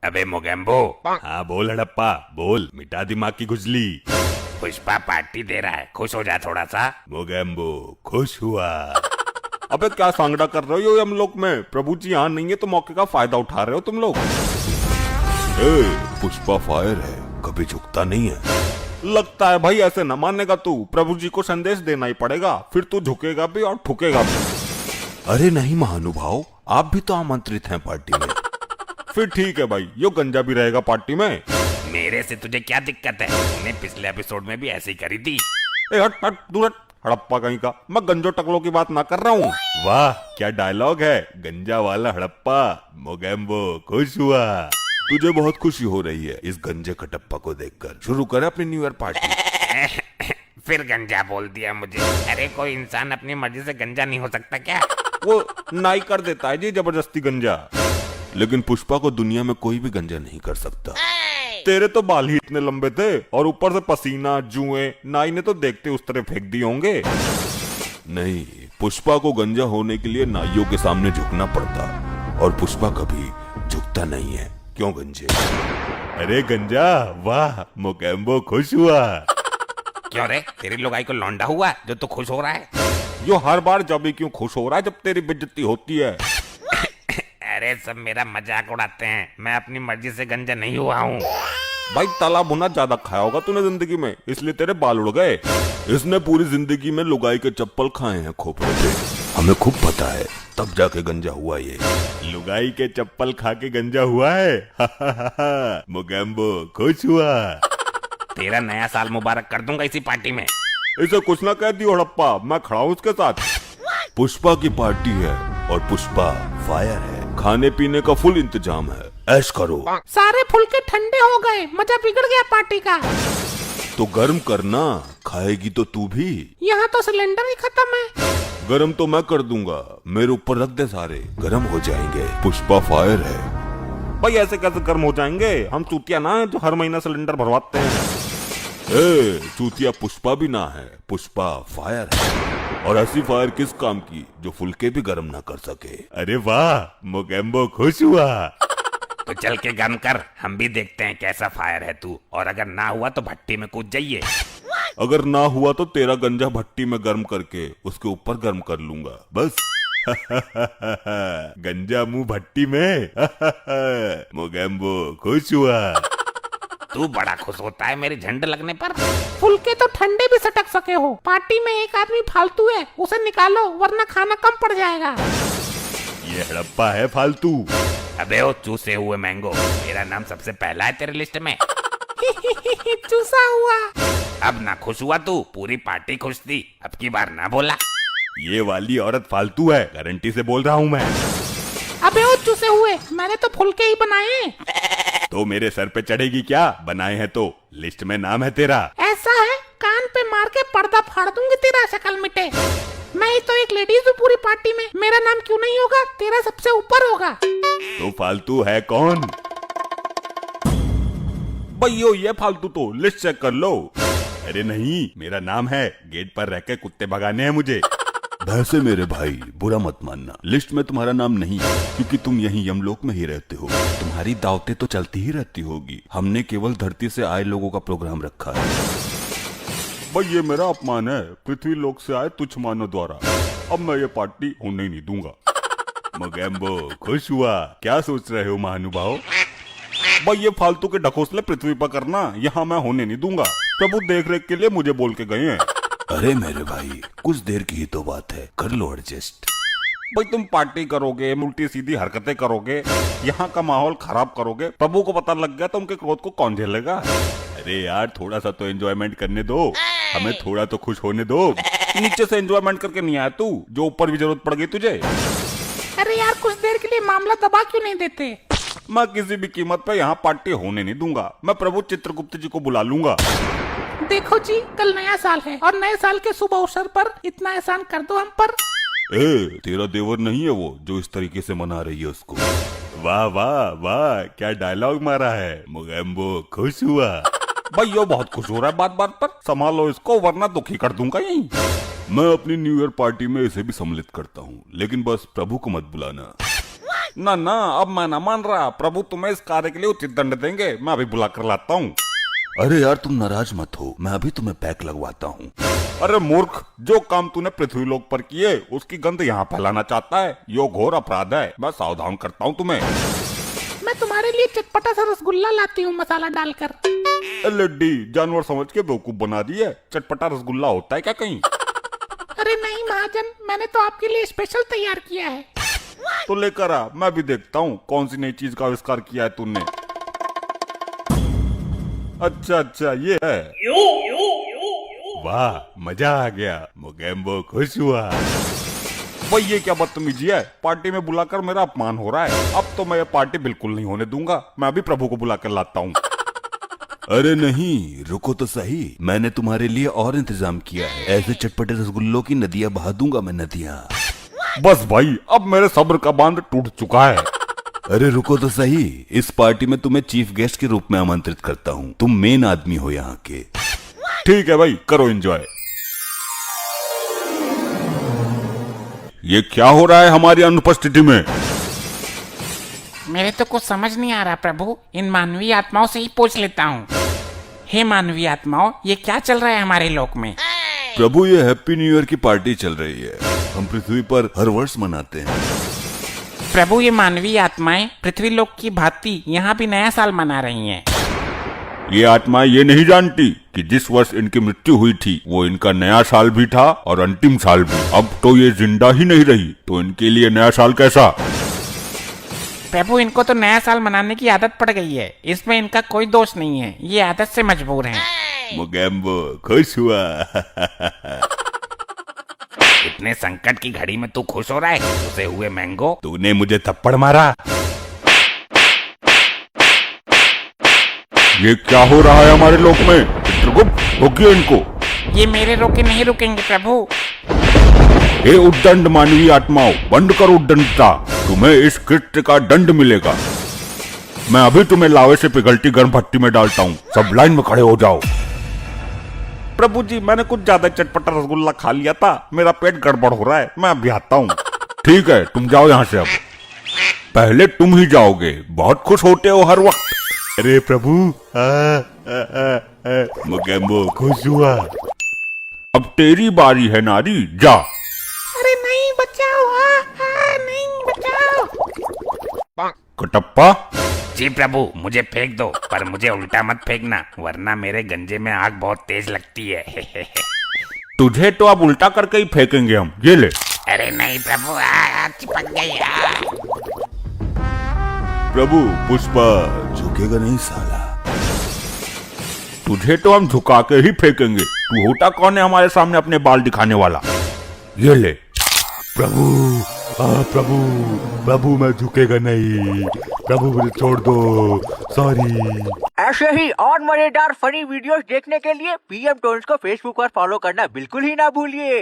अबे मोगेम्बो। हाँ बोल हड़प्पा बोल, मिटा दिमाग की खुजली। पुष्पा पार्टी दे रहा है, खुश हो जा थोड़ा सा। मोगेम्बो खुश हुआ। अबे क्या सांगड़ा कर रहे हो हम लोग में? प्रभु जी यहाँ नहीं है तो मौके का फायदा उठा रहे हो तुम लोग। पुष्पा फायर है, कभी झुकता नहीं है। लगता है भाई ऐसे न मानेगा तू। प्रभु जी को संदेश देना ही पड़ेगा, फिर तू झुकेगा भी और ठुकेगा भी। अरे नहीं महानुभाव, आप भी तो आमंत्रित हैं पार्टी में। फिर ठीक है भाई, यो गंजा भी रहेगा पार्टी में। मेरे से तुझे क्या दिक्कत है? तूने पिछले एपिसोड में भी ऐसे ही करी थी। हट हट दूर हट, हड़प्पा कहीं का। मैं गंजो टकलों की बात ना कर रहा हूँ। वाह क्या डायलॉग है, गंजा वाला हड़प्पा। मोगेम्बो खुश हुआ। तुझे बहुत खुशी हो रही है इस गंजे खटप्पा को देखकर। शुरू कर अपनी न्यू ईयर पार्टी। फिर गंजा बोल दिया मुझे। अरे कोई इंसान अपनी मर्जी से गंजा नहीं हो सकता क्या? वो नाई कर देता है जी जबरदस्ती गंजा, लेकिन पुष्पा को दुनिया में कोई भी गंजा नहीं कर सकता। तेरे तो बाल ही इतने लंबे थे और ऊपर से पसीना जुएं, नाई ने तो देखते उस तरह फेंक दिए होंगे। नहीं, पुष्पा को गंजा होने के लिए नाइयों के सामने झुकना पड़ता, और पुष्पा कभी झुकता नहीं है। क्यों गंजे? अरे गंजा वाह, मोगेम्बो खुश हुआ। क्यों रे, तेरी लुगाई को लौंडा हुआ जो तू खुश हो रहा है? यो हर बार जब भी क्यों खुश हो रहा है जब तेरी बेइज्जती होती है। अरे सब मेरा मजाक उड़ाते हैं, मैं अपनी मर्जी से गंजा नहीं हुआ हूँ। भाई तला भुना ज्यादा खाया होगा तूने जिंदगी में, इसलिए तेरे बाल उड़ गए। इसने पूरी जिंदगी में लुगाई के चप्पल खाए हैं खोपड़े पे, हमें खूब पता है, तब जाके गंजा हुआ ये। लुगाई के चप्पल खा के गंजा हुआ है। मोगेम्बो खुश हुआ। तेरा नया साल मुबारक कर दूंगा इसी पार्टी में। इसे कुछ ना कह दियो हड़प्पा, मैं खड़ा हूँ उसके साथ। पुष्पा की पार्टी है और पुष्पा फायर है। खाने पीने का फुल इंतजाम है, ऐश करो। सारे फुलके ठंडे हो गए, मजा बिगड़ गया पार्टी का। तो गर्म करना, खाएगी तो तू भी। यहाँ तो सिलेंडर ही खत्म है। गरम तो मैं कर दूंगा, मेरे ऊपर रख दे, सारे गरम हो जाएंगे। पुष्पा फायर है। भाई ऐसे कैसे गर्म हो जाएंगे? हम चूतिया ना है जो हर महीना सिलेंडर भरवाते हैं। चूतिया पुष्पा भी ना है, पुष्पा फायर है। और ऐसी फायर किस काम की जो फुलके भी गर्म ना कर सके। अरे वाह, मोगेम्बो खुश हुआ। तो चल के गर्म कर, हम भी देखते हैं कैसा फायर है तू। और अगर ना हुआ तो भट्टी में कूद जाइए। अगर ना हुआ तो तेरा गंजा भट्टी में गर्म करके उसके ऊपर गर्म कर लूंगा, बस। गंजा मुंह भट्टी में। मोगेम्बो खुश हुआ। तू बड़ा खुश होता है मेरी झंड लगने पर। फुलके तो ठंडे भी सटक सके हो। पार्टी में एक आदमी फालतू है, उसे निकालो वरना खाना कम पड़ जाएगा। ये हड़प्पा है फालतू। अबे ओ चूसे हुए मैंगो, मेरा नाम सबसे पहला है तेरे लिस्ट में। चूसा हुआ। अब ना खुश हुआ तू, पूरी पार्टी खुश थी, अब की बार ना बोला। ये वाली औरत फालतू है, गारंटी से बोल रहा हूँ मैं। अबे ओ चूसे हुए, मैंने तो फुलके ही बनाए। तो मेरे सर पे चढ़ेगी क्या? बनाए हैं तो लिस्ट में नाम है तेरा। ऐसा है, कान पे मार के पर्दा फाड़ दूंगी तेरा, शक्ल मिटे। मैं ही तो एक लेडीज हूँ पूरी पार्टी में, मेरा नाम क्यों नहीं होगा? तेरा सबसे ऊपर होगा। तो फालतू है कौन? भैया ये फालतू तो लिस्ट चेक कर लो। अरे नहीं, मेरा नाम है, गेट पर रह के कुत्ते भगाने हैं मुझे। वैसे मेरे भाई बुरा मत मानना, लिस्ट में तुम्हारा नाम नहीं है, क्योंकि तुम यहीं यमलोक में ही रहते हो। तुम्हारी दावतें तो चलती ही रहती होगी, हमने केवल धरती से आए लोगों का प्रोग्राम रखा है। भाई ये मेरा अपमान है, पृथ्वी लोक से आए तुच्छ मानव द्वारा। अब मैं ये पार्टी होने नहीं दूंगा। मोगेम्बो खुश हुआ। क्या सोच रहे हो महानुभाव? भाई ये फालतू के ढकोसले पृथ्वी पर करना यहाँ मैं होने नहीं दूंगा। प्रभु देख रेख के लिए मुझे बोल के गए हैं। अरे मेरे भाई कुछ देर की ही तो बात है, कर लो एडजस्ट। भाई तुम पार्टी करोगे, उल्टी सीधी हरकतें करोगे, यहाँ का माहौल खराब करोगे, प्रभु को पता लग गया तो उनके क्रोध को कौन झेलेगा? अरे यार थोड़ा सा तो एंजॉयमेंट करने दो, हमें थोड़ा तो खुश होने दो। नीचे से एंजॉयमेंट करके नहीं आया तू, जो ऊपर भी जरूरत पड़ गई तुझे। अरे यार कुछ देर के लिए मामला दबा क्यों नहीं देते? मैं किसी भी कीमत पे यहाँ पार्टी होने नहीं दूंगा। मैं प्रभु चित्रगुप्त जी को बुला लूंगा। देखो जी, कल नया साल है और नए साल के शुभ अवसर पर इतना एहसान कर दो हम पर। तेरा देवर नहीं है वो जो इस तरीके से मना रही है उसको। वाह वाह वाह, क्या डायलॉग मारा है। मोगेम्बो खुश हुआ। भाई यो बहुत खुश हो रहा है बात बात पर, संभालो इसको वरना दुखी कर दूंगा यहीं। मैं अपनी न्यू ईयर पार्टी में इसे भी सम्मिलित करता हूँ, लेकिन बस प्रभु को मत बुलाना। ना ना, अब मैं ना मान रहा। प्रभु तुम्हें इस कार्य के लिए उचित दंड देंगे। मैं अभी बुला कर लाता हूँ। अरे यार तुम नाराज मत हो, मैं अभी तुम्हें पैक लगवाता हूँ। अरे मूर्ख, जो काम तूने पृथ्वी लोक पर किए उसकी गंध यहाँ फैलाना चाहता है, यो घोर अपराध है। मैं सावधान करता हूँ तुम्हें। मैं तुम्हारे लिए चटपटा सा रसगुल्ला लाती हूँ मसाला डालकर। लड्डी जानवर समझ के बेवकूफ बना दी है। चटपटा रसगुल्ला होता है क्या कहीं? अरे नहीं महाजन, मैंने तो आपके लिए स्पेशल तैयार किया है। तो लेकर आ, मैं भी देखता हूँ कौन सी नई चीज का आविष्कार किया है तूने। अच्छा ये है। वाह, मजा आ गया। मोगेम्बो खुश हुआ। भाई ये क्या बदतमीजी है, पार्टी में बुलाकर मेरा अपमान हो रहा है। अब तो मैं ये पार्टी बिल्कुल नहीं होने दूंगा। मैं अभी प्रभु को बुलाकर लाता हूँ। अरे नहीं, रुको तो सही, मैंने तुम्हारे लिए और इंतजाम किया है। ऐसे चटपटे रसगुल्लों की नदियाँ बहा दूंगा मैं, नदियाँ। बस भाई, अब मेरे सब्र का बांध टूट चुका है। अरे रुको तो सही, इस पार्टी में तुम्हें चीफ गेस्ट के रूप में आमंत्रित करता हूँ। तुम मेन आदमी हो यहाँ के। ठीक है भाई, करो एंजॉय। ये क्या हो रहा है हमारी अनुपस्थिति में? मेरे तो कुछ समझ नहीं आ रहा प्रभु, इन मानवीय आत्माओं से ही पूछ लेता हूँ। हे मानवीय आत्माओं, ये क्या चल रहा है हमारे लोक में? प्रभु, ये हैप्पी न्यू ईयर की पार्टी चल रही है। हम पृथ्वी पर हर वर्ष मनाते हैं। प्रभु, ये मानवीय आत्माएं पृथ्वी लोक की भांति यहाँ भी नया साल मना रही हैं। ये आत्माएं ये नहीं जानती कि जिस वर्ष इनकी मृत्यु हुई थी वो इनका नया साल भी था और अंतिम साल भी। अब तो ये जिंदा ही नहीं रही, तो इनके लिए नया साल कैसा? प्रभु, इनको तो नया साल मनाने की आदत पड़ गई है, इसमें इनका कोई दोष नहीं है। ये आदत से मजबूर हैं। मोगेम्बो खुश हुआ। इतने संकट की घड़ी में तू खुश हो रहा है? उसे हुए मैंगो। तूने मुझे थप्पड़ मारा। ये क्या हो रहा है हमारे लोक में? चित्रगुप्त, रोकिए इनको। ये मेरे रोके नहीं रुकेंगे प्रभु। हे उद्दंड मानवीय आत्माओं, बंद करो उद्दंडता। तुम्हें इस कृत्य का दंड मिलेगा। मैं अभी तुम्हें लावे से पिघलती गर्म भट्टी में डालता हूँ। सब लाइन में खड़े हो जाओ। प्रभु जी, मैंने कुछ ज्यादा चटपटा रसगुल्ला खा लिया था, मेरा पेट गड़बड़ हो रहा है। मैं अभी आता हूँ। ठीक है, तुम जाओ यहाँ से। अब पहले तुम ही जाओगे, बहुत खुश होते हो हर वक्त। अरे प्रभु, मोगेम्बो खुश हुआ। अब तेरी बारी है नारी, जा। अरे नहीं, बचाओ। नहीं, बचाओ। कटप्पा। जी प्रभु, मुझे फेंक दो, पर मुझे उल्टा मत फेंकना, वरना मेरे गंजे में आग बहुत तेज लगती है। तुझे तो अब उल्टा करके ही फेंकेंगे हम। ये ले। अरे नहीं प्रभु, चिपक गई। प्रभु, पुष्पा झुकेगा नहीं साला। तुझे तो हम झुका के ही फेंकेंगे। तू होता कौन है हमारे सामने अपने बाल दिखाने वाला? ये ले। प्रभु, प्रभु, प्रभु, मैं झुकेगा नहीं। प्रभु, मुझे छोड़ दो, सॉरी। ऐसे ही और मजेदार फनी वीडियोस देखने के लिए पीएम टोन्स को फेसबुक पर फॉलो करना बिल्कुल ही ना भूलिए।